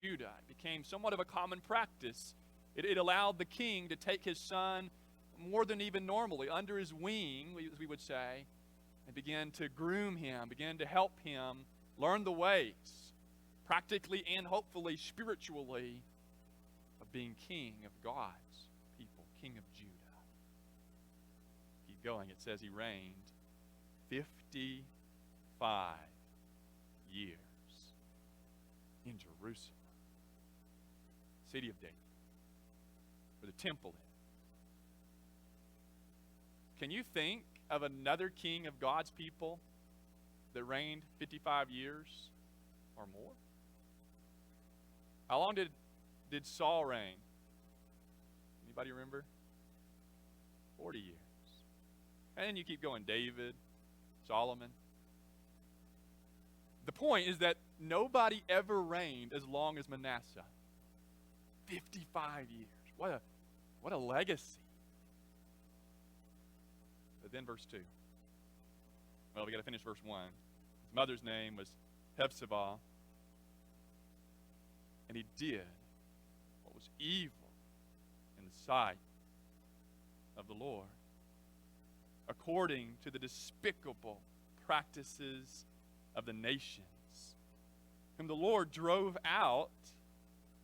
Judah. It became somewhat of a common practice. It allowed the king to take his son more than even normally under his wing, as we would say, and begin to groom him, begin to help him learn the ways, practically and hopefully spiritually, of being king of God's people, king of Judah. Keep going. It says he reigned 55 years in Jerusalem, city of David, where the temple is. Can you think of another king of God's people that reigned 55 years or more? How long did Saul reign? Anybody remember? 40 years. And then you keep going, David, Solomon. The point is that nobody ever reigned as long as Manasseh. 55 years. What a legacy. But then verse 2. Well, we got to finish verse 1. His mother's name was Hephzibah, and he did what was evil in the sight of the Lord, according to the despicable practices of the nations, whom the Lord drove out.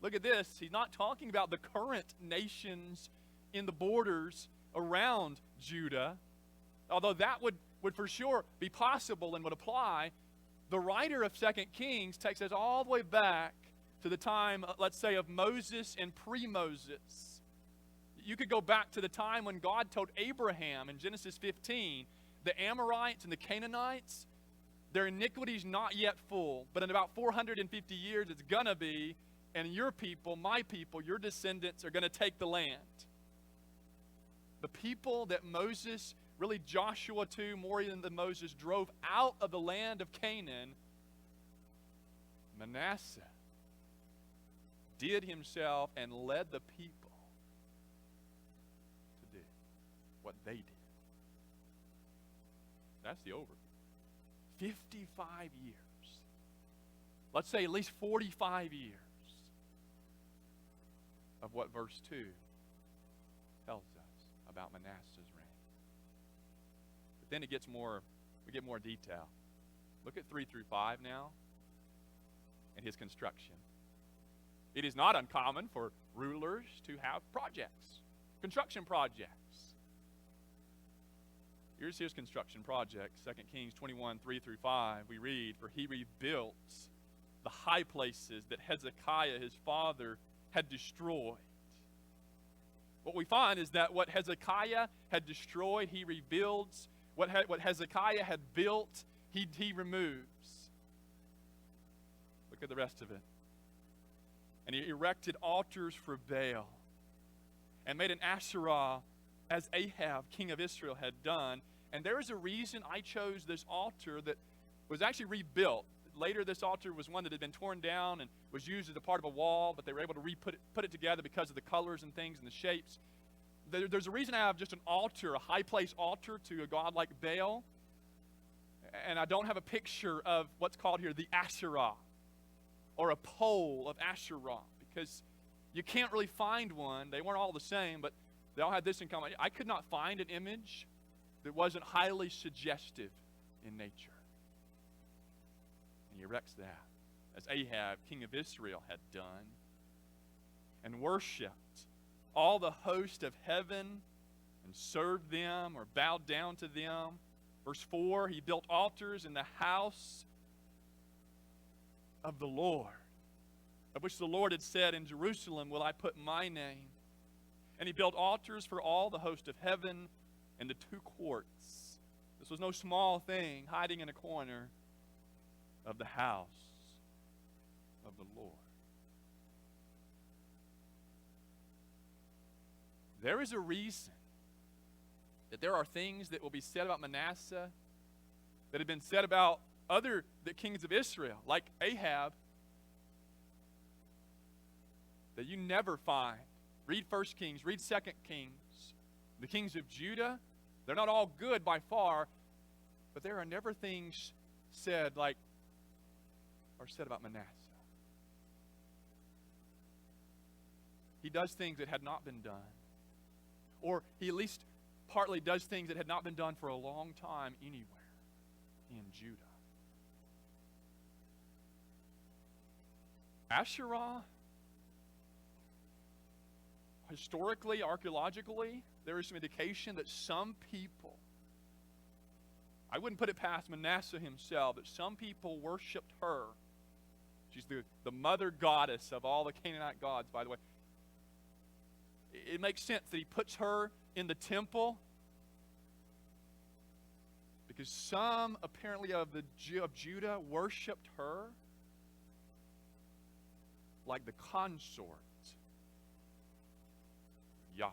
Look at this. He's not talking about the current nations in the borders around Judah, although that would for sure be possible and would apply. The writer of 2 Kings takes us all the way back to the time, let's say, of Moses and pre-Moses. You could go back to the time when God told Abraham in Genesis 15, the Amorites and the Canaanites, their iniquity's not yet full, but in about 450 years it's going to be, and your people, my people, your descendants are going to take the land. The people that Moses, really Joshua too, more even than Moses, drove out of the land of Canaan, Manasseh did himself and led the people to do what they did. That's the overview. 55 years. Let's say at least 45 years of what verse 2 tells us about Manasseh's reign. But then we get more detail. Look at 3 through 5 now and his construction. It is not uncommon for rulers to have projects, construction projects. Here's his construction project, 2 Kings 21, 3 through 5. We read, "For he rebuilt the high places that Hezekiah his father had destroyed." What we find is that what Hezekiah had destroyed, he rebuilds. What Hezekiah had built, he removes. Look at the rest of it. And he erected altars for Baal and made an Asherah as Ahab, king of Israel, had done. And there is a reason I chose this altar that was actually rebuilt. Later, this altar was one that had been torn down and was used as a part of a wall, but they were able to put it together because of the colors and things and the shapes. There's a reason I have just an altar, a high place altar to a god like Baal. And I don't have a picture of what's called here the Asherah, or a pole of Asherah, because you can't really find one. They weren't all the same, but they all had this in common. I could not find an image that wasn't highly suggestive in nature. And he erects that, as Ahab, king of Israel, had done, and worshipped all the host of heaven and served them or bowed down to them. Verse 4, he built altars in the house of the Lord, of which the Lord had said, "In Jerusalem will I put my name." And he built altars for all the host of heaven and the 2 courts. This was no small thing, hiding in a corner of the house of the Lord. There is a reason that there are things that will be said about Manasseh that have been said about the kings of Israel, like Ahab, that you never find. Read 1 Kings, read 2 Kings. The kings of Judah, they're not all good by far, but there are never things said like are said about Manasseh. he does things that had not been done. Or he at least partly does things that had not been done for a long time anywhere in Judah. Asherah, historically, archaeologically, there is some indication that some people, I wouldn't put it past Manasseh himself, that some people worshipped her. She's the mother goddess of all the Canaanite gods, by the way. It makes sense that he puts her in the temple because some, apparently, of Judah worshipped her like the consort of Yahweh.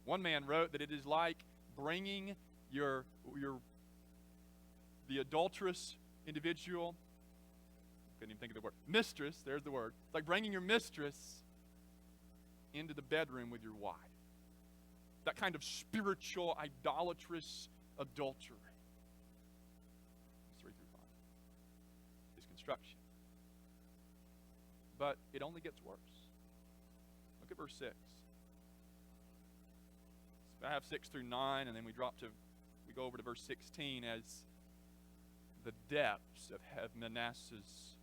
One man wrote that it is like bringing the adulterous individual, couldn't even think of the word, mistress, there's the word. It's like bringing your mistress into the bedroom with your wife. That kind of spiritual, idolatrous adultery. 3 through 5 is construction. But it only gets worse. Look at verse 6. So I have 6 through 9, and then we go over to verse 16 as the depths of Manasseh's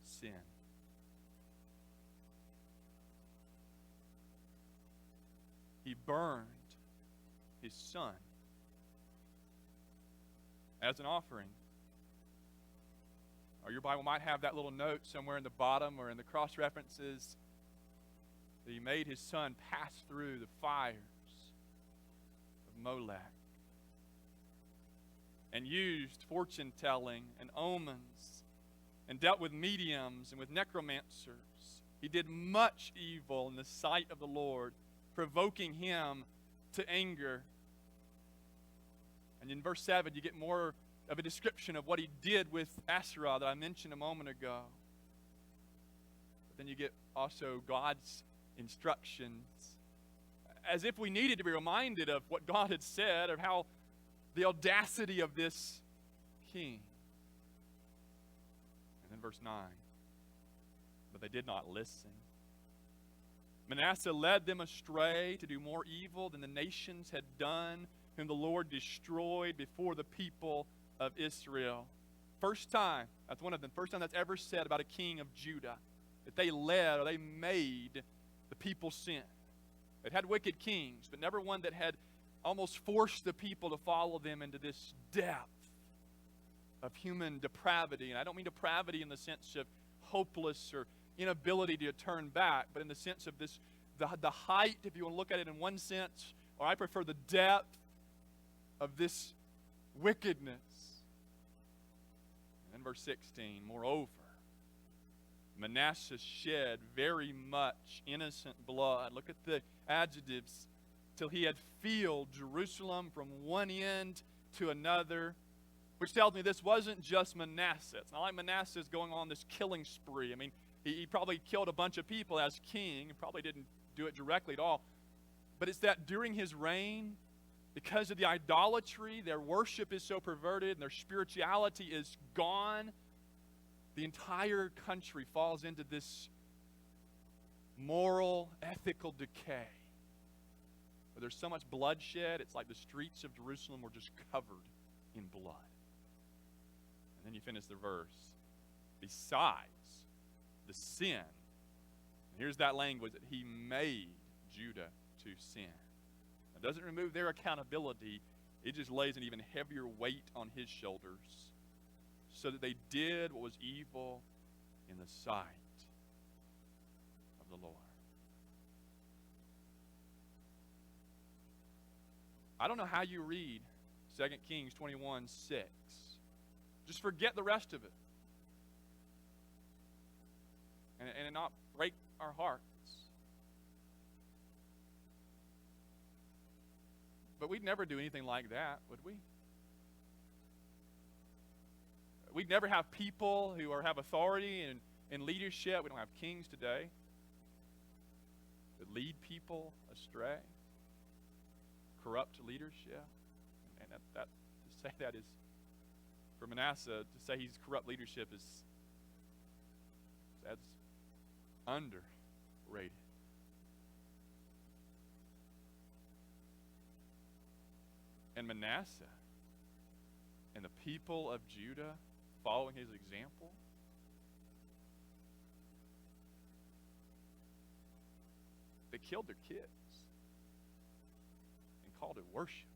sin. He burned his son as an offering. Or your Bible might have that little note somewhere in the bottom or in the cross references that he made his son pass through the fires of Molech and used fortune telling and omens and dealt with mediums and with necromancers. He did much evil in the sight of the Lord, provoking him to anger. And in verse 7, you get more of a description of what he did with Asherah that I mentioned a moment ago. But then you get also God's instructions, as if we needed to be reminded of what God had said, of how the audacity of this king. And then verse 9, but they did not listen. Manasseh led them astray to do more evil than the nations had done, whom the Lord destroyed before the people of Israel. First time, that's one of them, first time that's ever said about a king of Judah, that they led or they made the people sin. They'd had wicked kings, but never one that had almost forced the people to follow them into this depth of human depravity. And I don't mean depravity in the sense of hopeless or inability to turn back, but in the sense of this, the height, if you want to look at it in one sense, or I prefer the depth of this wickedness. And then verse 16, moreover, Manasseh shed very much innocent blood. Look at the adjectives. Till he had filled Jerusalem from one end to another, which tells me this wasn't just Manasseh. It's not like Manasseh is going on this killing spree. I mean, he probably killed a bunch of people as king. He probably didn't do it directly at all. But it's that during his reign, because of the idolatry, their worship is so perverted and their spirituality is gone, the entire country falls into this moral, ethical decay. Where there's so much bloodshed, it's like the streets of Jerusalem were just covered in blood. And then you finish the verse. Besides the sin, and here's that language, that he made Judah to sin. It doesn't remove their accountability. It just lays an even heavier weight on his shoulders so that they did what was evil in the sight of the Lord. I don't know how you read 2 Kings 21:6. Just forget the rest of it. And it not break our hearts. But we'd never do anything like that, would we? We'd never have people who have authority and leadership. We don't have kings today that lead people astray. Corrupt leadership. And that to say that is, for Manasseh, to say he's corrupt leadership is, that's underrated. And Manasseh and the people of Judah, following his example, they killed their kids and called it worship.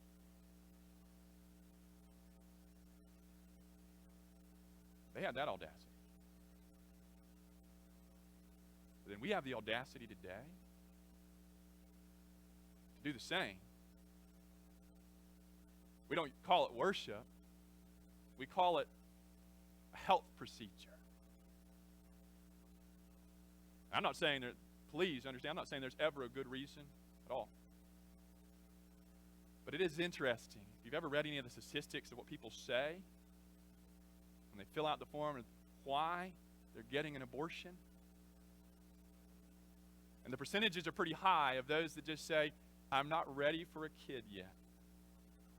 They had that audacity. But then we have the audacity today to do the same. We don't call it worship. We call it a health procedure. I'm not saying that, please understand, I'm not saying there's ever a good reason at all. But it is interesting. If you've ever read any of the statistics of what people say when they fill out the form of why they're getting an abortion, and the percentages are pretty high of those that just say, I'm not ready for a kid yet.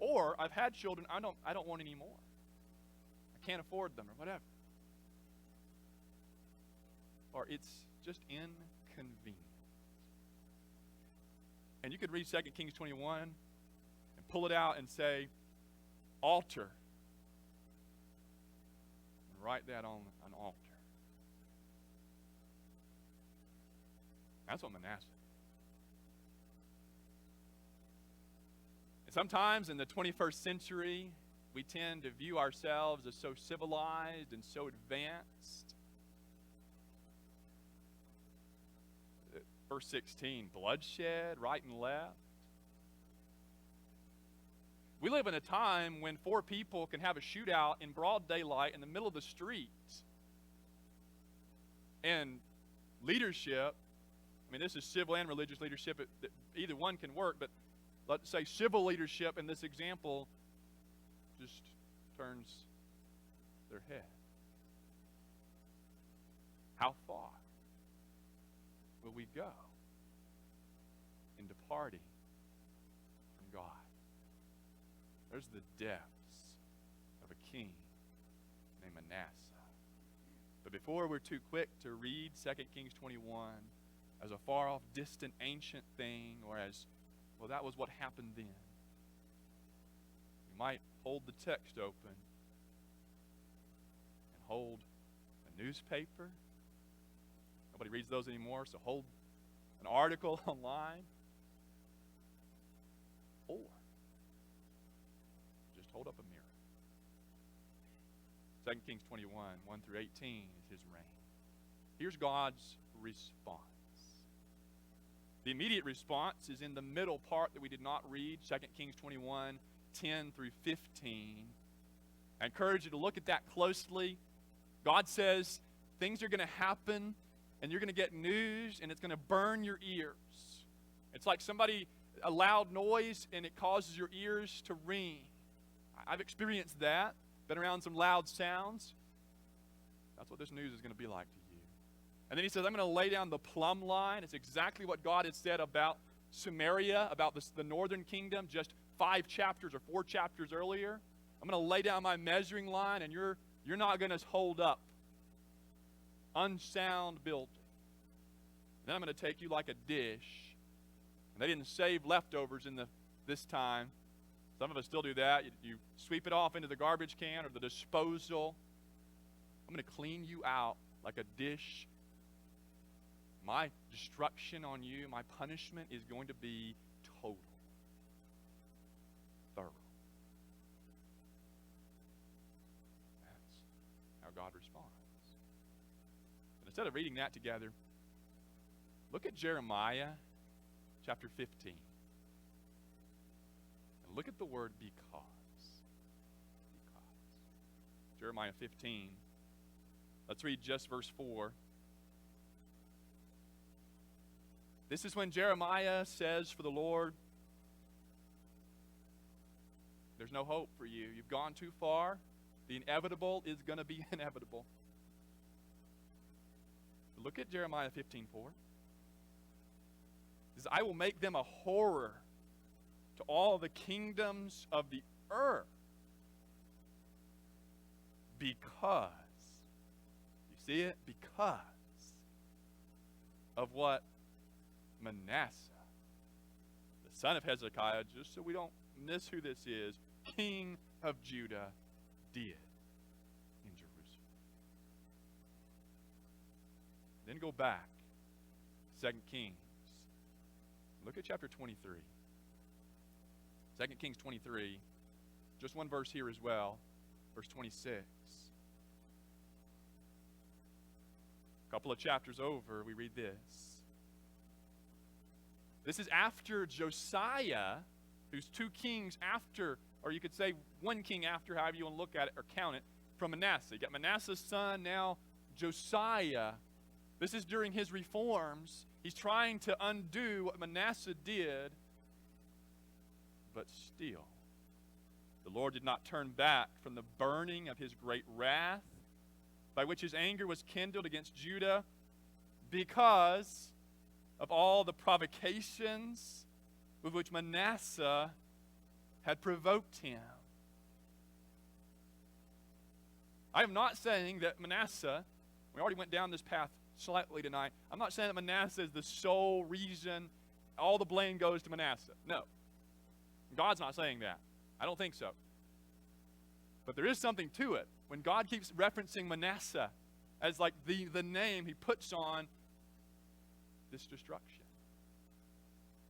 Or, I've had children, I don't want any more. I can't afford them, or whatever. Or it's just inconvenient. And you could read 2 Kings 21 and pull it out and say, altar. And write that on an altar. That's what Manasseh did. And sometimes in the 21st century, we tend to view ourselves as so civilized and so advanced. Verse 16, bloodshed right and left. We live in a time when 4 people can have a shootout in broad daylight in the middle of the street. And leadership, I mean, this is civil and religious leadership. Either one can work, but let's say civil leadership in this example just turns their head. How far will we go in departing from God? There's the depths of a king named Manasseh. But before we're too quick to read 2 Kings 21 as a far-off, distant, ancient thing, or as, well, that was what happened then, we might hold the text open and hold a newspaper. Nobody reads those anymore, so hold an article online. Or just hold up a mirror. 2 Kings 21, 1 through 18 is his reign. Here's God's response. The immediate response is in the middle part that we did not read, 2 Kings 21, 10 through 15. I encourage you to look at that closely. God says things are going to happen, and you're going to get news, and it's going to burn your ears. It's like a loud noise, and it causes your ears to ring. I've experienced that, been around some loud sounds. That's what this news is going to be like to you. And then he says, I'm going to lay down the plumb line. It's exactly what God had said about Samaria, about the northern kingdom, just 5 chapters or 4 chapters earlier. I'm going to lay down my measuring line, and you're not going to hold up. Unsound building. Then I'm going to take you like a dish. And they didn't save leftovers this time. Some of us still do that. You sweep it off into the garbage can or the disposal. I'm going to clean you out like a dish. My destruction on you, my punishment is going to be total. Thorough. That's how God responds. But instead of reading that together, look at Jeremiah chapter 15. And look at the word because. Because. Jeremiah 15. Let's read just verse 4. This is when Jeremiah says for the Lord, there's no hope for you. You've gone too far. The inevitable is going to be inevitable. Look at Jeremiah 15:4. It says, I will make them a horror to all the kingdoms of the earth because, you see it? Because of what Manasseh, the son of Hezekiah, just so we don't miss who this is, king of Judah, did in Jerusalem. Then go back, 2 Kings. Look at chapter 23. 2 Kings 23, just one verse here as well, verse 26. A couple of chapters over, we read this. This is after Josiah, who's two kings after, or you could say one king after, however you want to look at it or count it, from Manasseh. You got Manasseh's son, now Josiah. This is during his reforms. He's trying to undo what Manasseh did, but still, the Lord did not turn back from the burning of his great wrath, by which his anger was kindled against Judah, because of all the provocations with which Manasseh had provoked him. I am not saying that Manasseh, we already went down this path slightly tonight, I'm not saying that Manasseh is the sole reason all the blame goes to Manasseh. No. God's not saying that. I don't think so. But there is something to it. When God keeps referencing Manasseh as like the name he puts on this destruction.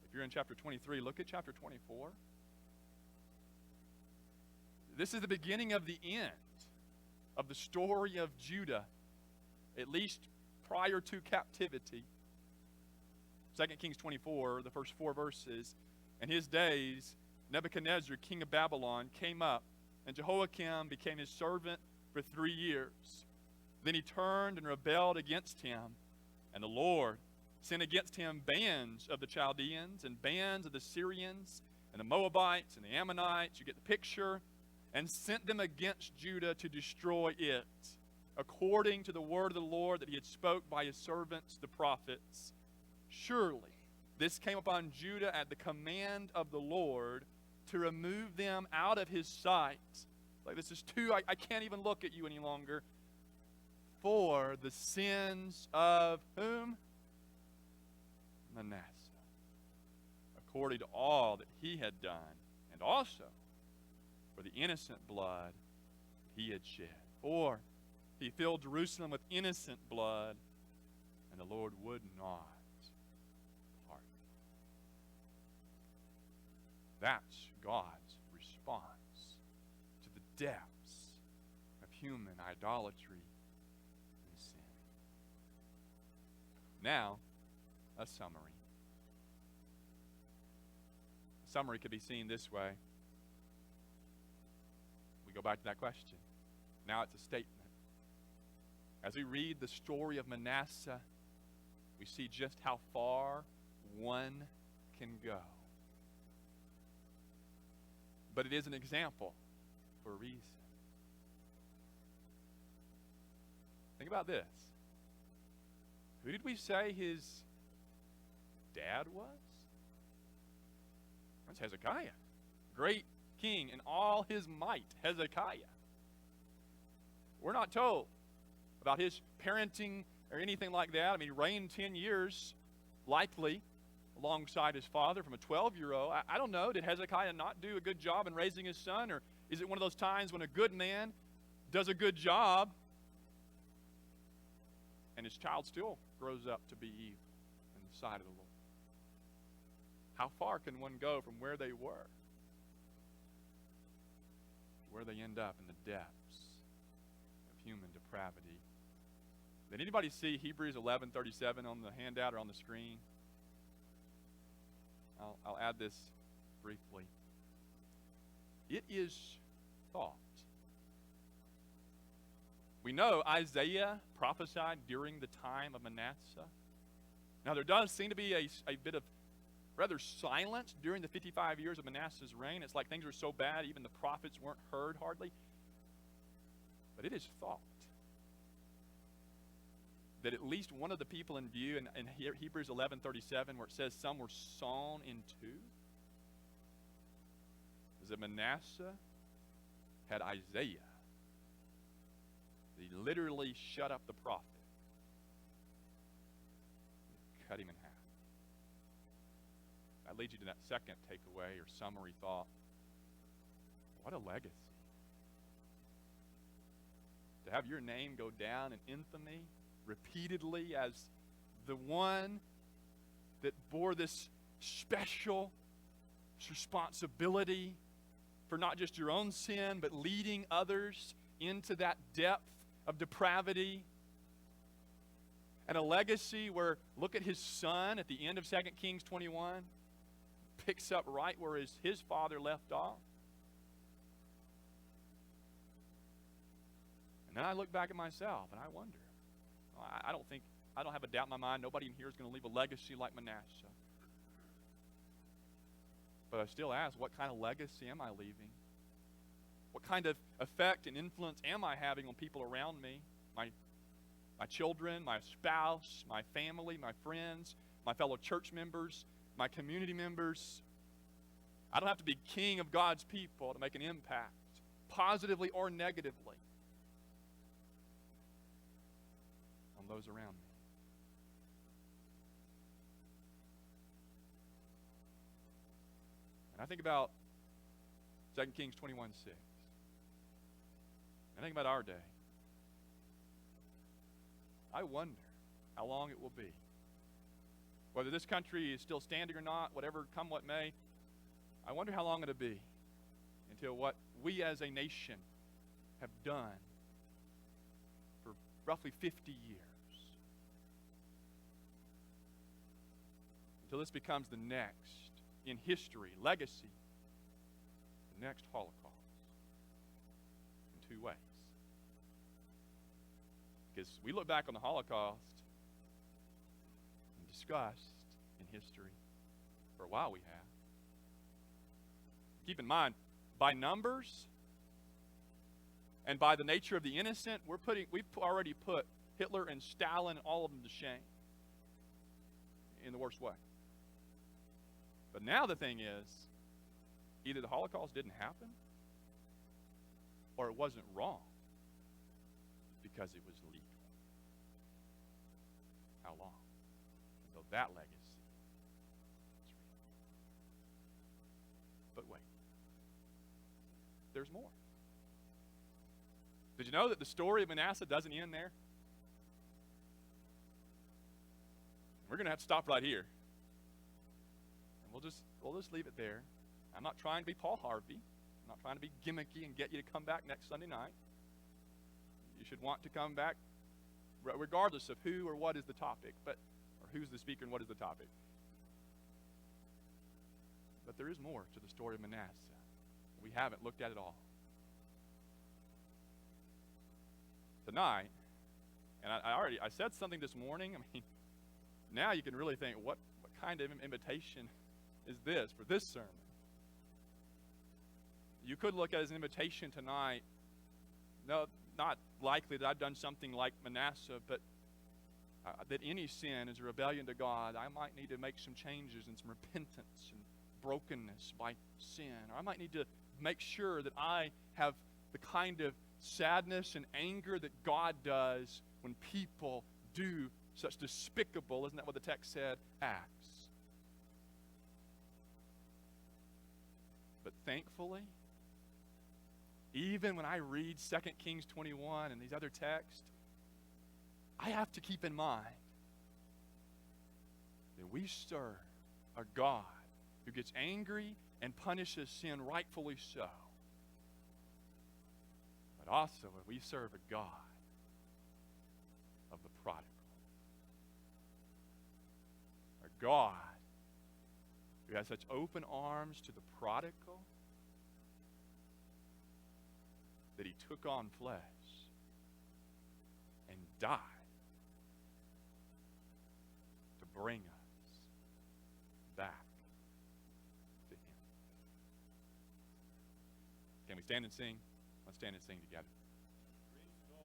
If you're in chapter 23, look at chapter 24. This is the beginning of the end of the story of Judah, at least prior to captivity. 2 Kings 24, the first 4 verses. In his days, Nebuchadnezzar, king of Babylon, came up, and Jehoiakim became his servant for 3 years. Then he turned and rebelled against him, and the Lord sent against him bands of the Chaldeans and bands of the Syrians and the Moabites and the Ammonites, you get the picture, and sent them against Judah to destroy it, according to the word of the Lord that he had spoke by his servants, the prophets. Surely this came upon Judah at the command of the Lord to remove them out of his sight. Like, this is too, I can't even look at you any longer. For the sins of whom? Manasseh, according to all that he had done, and also for the innocent blood he had shed. For he filled Jerusalem with innocent blood, and the Lord would not pardon. That's God's response to the depths of human idolatry and sin. Now, a summary. A summary could be seen this way. We go back to that question. Now it's a statement. As we read the story of Manasseh, we see just how far one can go. But it is an example for a reason. Think about this. Who did we say his dad was? That's Hezekiah. Great king in all his might, Hezekiah. We're not told about his parenting or anything like that. I mean, he reigned 10 years, likely, alongside his father from a 12-year-old. I don't know. Did Hezekiah not do a good job in raising his son? Or is it one of those times when a good man does a good job and his child still grows up to be evil in the sight of the Lord? How far can one go from where they were to where they end up in the depths of human depravity? Did anybody see Hebrews 11:37 on the handout or on the screen? I'll add this briefly. It is thought. We know Isaiah prophesied during the time of Manasseh. Now, there does seem to be a bit of rather silence during the 55 years of Manasseh's reign. It's like things were so bad, even the prophets weren't heard hardly. But it is thought that at least one of the people in view in Hebrews 11:37, where it says some were sawn in two, is that Manasseh had Isaiah. He literally shut up the prophet. cut him in half. That leads you to that second takeaway or summary thought. What a legacy. To have your name go down in infamy repeatedly as the one that bore this special responsibility for not just your own sin, but leading others into that depth of depravity. And a legacy where, look at his son at the end of 2 Kings 21, picks up right where his father left off. And then I look back at myself and I wonder, I don't have a doubt in my mind, nobody in here is going to leave a legacy like Manasseh. But I still ask, what kind of legacy am I leaving? What kind of effect and influence am I having on people around me? My children, my spouse, my family, my friends, my fellow church members, my community members. I don't have to be king of God's people to make an impact, positively or negatively, on those around me. And I think about 2 Kings 21:6. I think about our day. I wonder how long it will be. Whether this country is still standing or not, whatever, come what may, I wonder how long it'll be until what we as a nation have done for roughly 50 years. Until this becomes the next in history, legacy, the next Holocaust in two ways. Because we look back on the Holocaust and discussed in history for a while we have. Keep in mind, by numbers and by the nature of the innocent, we've already put Hitler and Stalin and all of them to shame in the worst way. But now the thing is, either the Holocaust didn't happen or it wasn't wrong because it was legal. How long? Until that legacy is real. But wait. There's more. Did you know that the story of Manasseh doesn't end there? We're going to have to stop right here. And we'll just leave it there. I'm not trying to be Paul Harvey. I'm not trying to be gimmicky and get you to come back next Sunday night. You should want to come back regardless of who or what is the topic, or who's the speaker and what is the topic. But there is more to the story of Manasseh. We haven't looked at it all. Tonight, and I said something this morning. I mean, now you can really think, what kind of invitation is this for this sermon? You could look at it as an invitation tonight. No, not likely that I've done something like Manasseh, but that any sin is a rebellion to God. I might need to make some changes and some repentance and brokenness by sin. Or I might need to make sure that I have the kind of sadness and anger that God does when people do such despicable, isn't that what the text said, acts. But thankfully, even when I read 2 Kings 21 and these other texts, I have to keep in mind that we serve a God who gets angry and punishes sin rightfully so. But also, we serve a God of the prodigal. A God who has such open arms to the prodigal that he took on flesh and died to bring us back to him. Can we stand and sing? Let's stand and sing together.